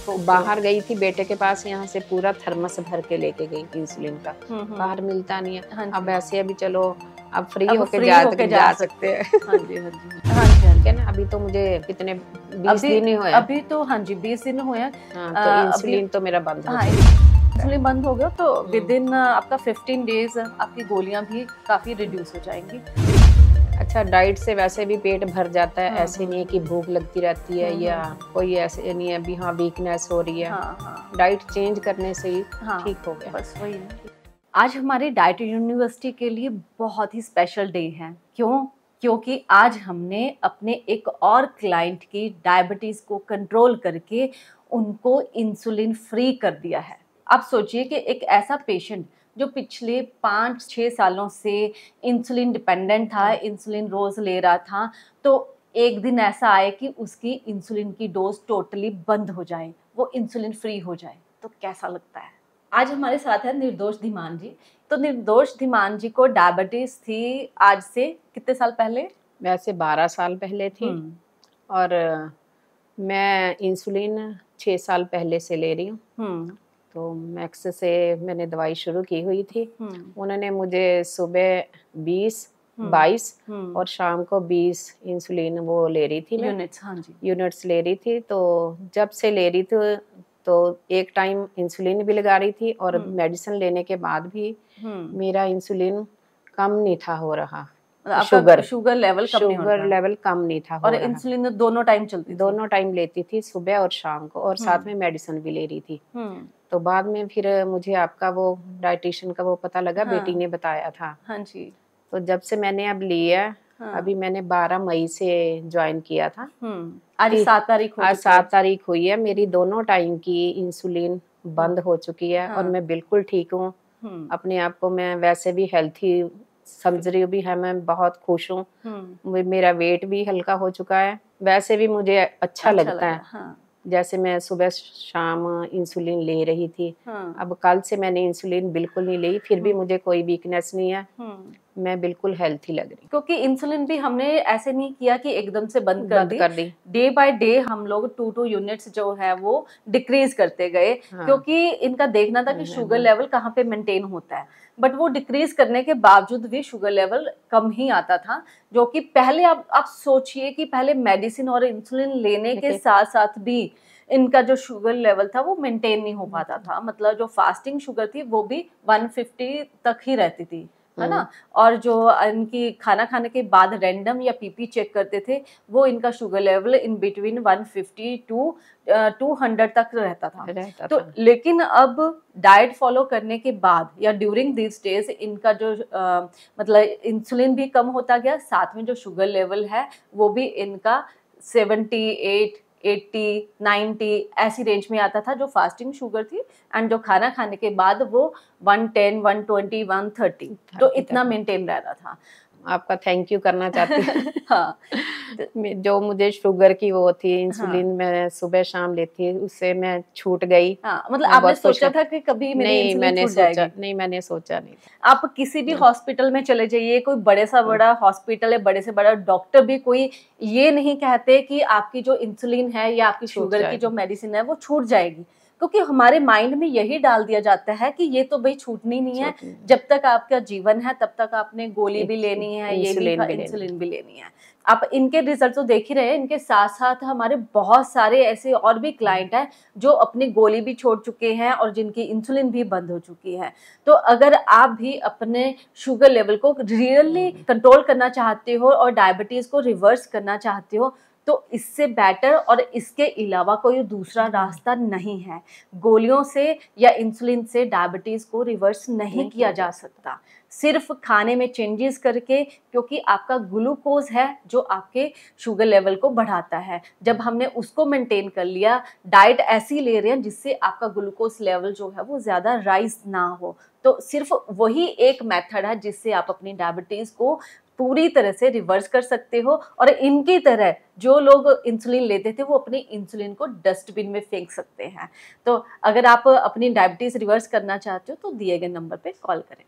बाहर गई थी बेटे के पास, यहाँ से पूरा थर्मस भर के लेके गई इंसुलिन का। बाहर मिलता नहीं है। हाँ अब ऐसे अभी चलो अब फ्री अब होके जा सकते हैं। हाँ जी हाँ जी हाँ जी ठीक है ना। अभी तो मुझे कितने 20 दिन ही हुए। अभी तो हाँ जी 20 दिन हुए हैं। हाँ, तो इंसुलिन तो मेरा बंद हो गया। इंसुलिन बंद हो गया तो विद इन आपका 15 डेज आपकी गोलियां भी काफी रिड्यूस हो जाएंगी। अच्छा, डाइट से वैसे भी पेट भर जाता है। ऐसे नहीं है कि भूख लगती रहती है या कोई ऐसे नहीं है भी हाँ वीकनेस हो रही है। डाइट चेंज करने से ही ठीक हो गया। बस वही है। आज हमारे डाइट यूनिवर्सिटी के लिए बहुत ही स्पेशल डे है। क्यों? क्योंकि आज हमने अपने एक और क्लाइंट की डायबिटीज को कंट्रोल करके उनको इंसुलिन फ्री कर दिया है। आप सोचिए कि एक ऐसा पेशेंट जो पिछले 5-6 सालों से इंसुलिन डिपेंडेंट था, इंसुलिन रोज ले रहा था, तो एक दिन ऐसा आए कि उसकी इंसुलिन की डोज टोटली बंद हो जाए, वो इंसुलिन फ्री हो जाए, तो कैसा लगता है। आज हमारे साथ है निर्दोष धीमान जी। तो निर्दोष धीमान जी को डायबिटीज थी आज से कितने साल पहले? वैसे 12 साल पहले थी और मैं इंसुलिन 6 साल पहले से ले रही हूँ। तो मैक्स से मैंने दवाई शुरू की हुई थी। उन्होंने मुझे सुबह 20-22 और शाम को 20 इंसुलिन वो ले रही थी मैं। यूनिट्स, हाँ जी, यूनिट्स ले रही थी। तो जब से ले रही थी तो एक टाइम इंसुलिन भी लगा रही थी और मेडिसिन लेने के बाद भी मेरा इंसुलिन कम नहीं था हो रहा। शुगर लेवल कम नहीं था और इंसुलिन दोनों टाइम चलती थी? दोनों टाइम लेती थी, सुबह और शाम को, और साथ में मेडिसिन भी ले रही थी। तो बाद में फिर मुझे आपका वो डाइटिशियन का वो पता लगा, बेटी ने बताया था। हाँ जी। तो जब से मैंने अब लिया, अभी मैंने 12 मई से ज्वाइन किया था। आज 7 तारीख आज 7 तारीख हुई है। मेरी दोनों टाइम की इंसुलिन बंद हो चुकी है और मैं बिल्कुल ठीक हूँ। अपने आप को मैं वैसे भी हेल्थी समझ रही भी है, मैं बहुत खुश हूँ। मेरा वेट भी हल्का हो चुका है। वैसे भी मुझे अच्छा लगता है। जैसे मैं सुबह शाम इंसुलिन ले रही थी। अब कल से मैंने इंसुलिन बिल्कुल नहीं ली, फिर भी मुझे कोई वीकनेस नहीं है। मैं बिल्कुल हेल्थी लग रही। क्योंकि इंसुलिन भी हमने ऐसे नहीं किया कि एकदम से बंद कर दी। डे बाय डे हम लोग 2 यूनिट्स जो है वो डिक्रीज करते गए। क्योंकि इनका देखना था कि शुगर लेवल कहाँ पे मेंटेन होता है, बट वो डिक्रीज करने के बावजूद भी शुगर लेवल कम ही आता था। जो कि पहले आप सोचिए कि पहले मेडिसिन और इंसुलिन लेने के साथ साथ भी इनका जो शुगर लेवल था वो मेंटेन नहीं हो पाता था। मतलब जो फास्टिंग शुगर थी वो भी 150 तक ही रहती थी, है ना। और जो इनकी खाना खाने के बाद रैंडम या पीपी चेक करते थे, वो इनका sugar level in between 150 to 200 तक रहता था। तो लेकिन अब डाइट फॉलो करने के बाद या ड्यूरिंग दिस डेज इनका जो मतलब इंसुलिन भी कम होता गया, साथ में जो शुगर लेवल है वो भी इनका 78, 80, 90 ऐसी रेंज में आता था जो फास्टिंग शुगर थी। एंड जो खाना खाने के बाद वो 110, 120, 130 तो इतना मेंटेन रह रहा था। आपका थैंक यू करना चाहती हूँ। हाँ, जो मुझे शुगर की वो थी इंसुलिन मैं सुबह शाम लेती, उससे मैं छूट गई। मतलब आपने सोचा था कि कभी मेरी इंसुलिन छूट जाएगी? नहीं, मैंने सोचा नहीं था। आप किसी भी हॉस्पिटल में चले जाइए, कोई बड़े सा बड़ा हॉस्पिटल है, बड़े से बड़ा डॉक्टर भी कोई ये नहीं कहते कि आपकी जो इंसुलिन है या आपकी शुगर की जो मेडिसिन है वो छूट जाएगी। क्योंकि हमारे माइंड में यही डाल दिया जाता है कि ये तो भाई छूटनी नहीं है, जब तक आपका जीवन है तब तक आपने गोली भी लेनी है, ये भी इंसुलिन भी लेनी है। आप इनके रिजल्ट तो देख ही रहे हैं। इनके साथ साथ हमारे बहुत सारे ऐसे और भी क्लाइंट हैं जो अपनी गोली भी छोड़ चुके हैं और जिनकी इंसुलिन भी बंद हो चुकी है। तो अगर आप भी अपने शुगर लेवल को रियली कंट्रोल करना चाहते हो और डायबिटीज को रिवर्स करना चाहते हो, तो इससे बेटर और इसके अलावा कोई दूसरा रास्ता नहीं है। गोलियों से या इंसुलिन से डायबिटीज को रिवर्स नहीं किया जा सकता, सिर्फ खाने में चेंजेस करके। क्योंकि आपका ग्लूकोज है जो आपके शुगर लेवल को बढ़ाता है। जब हमने उसको मेंटेन कर लिया, डाइट ऐसी ले रहे हैं जिससे आपका ग्लूकोज लेवल जो है वो ज़्यादा राइज ना हो, तो सिर्फ वही एक मेथड है जिससे आप अपनी डायबिटीज़ को पूरी तरह से रिवर्स कर सकते हो। और इनकी तरह जो लोग इंसुलिन लेते थे वो अपनी इंसुलिन को डस्टबिन में फेंक सकते हैं। तो अगर आप अपनी डायबिटीज़ रिवर्स करना चाहते हो तो दिए गए नंबर पे कॉल करें।